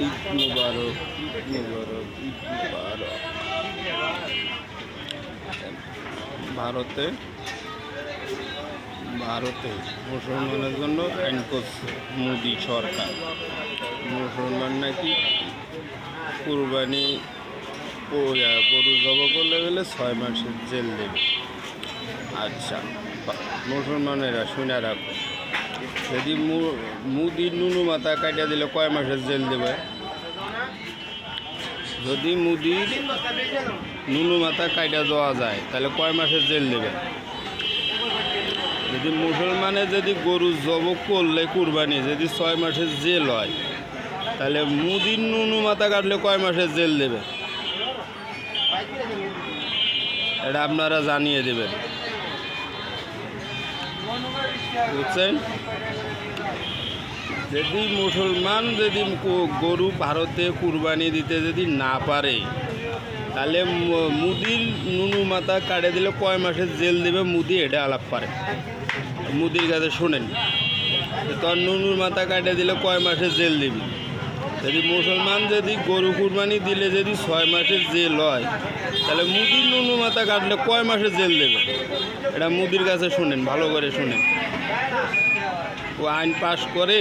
ঈদ মুবারক, ঈদ মুবারক, ঈদ মুবারক। ভারতে ভারতে মুসলমানের জন্য আইন করছে মোদি সরকার। মুসলমান নাকি কুরবানি গরু জবাই করলে গেলে 6 মাসের জেল দেবে। আচ্ছা, মুসলমানেরা শুনে রাখো, যদি মুদির নুনু মাথা কাটিয়ে দিলে কয় মাসের জেল দেবে? যদি মুদির নুনু মাথা কাটিয়ে দেওয়া যায় তাহলে কয় মাসের জেল দেবে? যদি মুসলমানের যদি গরু জবাই করলে কুরবানি যদি 6 মাসের জেল হয়, তাহলে মুদির নুনু মাথা কাটলে কয় মাসের জেল দেবে? এটা আপনারা জানিয়ে দেবেন, বুঝছেন? যদি মুসলমান যদি গরু ভারতে কুরবানি দিতে যদি না পারে, তাহলে মুদির নুনু মাথা কাটে দিলে কয় মাসের জেল দেবে মুদি, এটা আলাপ পারে। মুদির কাছে শোনেন, তোর নুনুর মাথা কাটে দিলে কয় মাসের জেল দিবি? যদি মুসলমান যদি গরু কুরবানি দিলে যদি 6 মাসের জেল হয়, তাহলে মুদির নুনু মাথা কাটলে কয় মাসের জেল দেবে? এটা মুদির কাছে শুনেন, ভালো করে শুনেন। ও আইন পাশ করে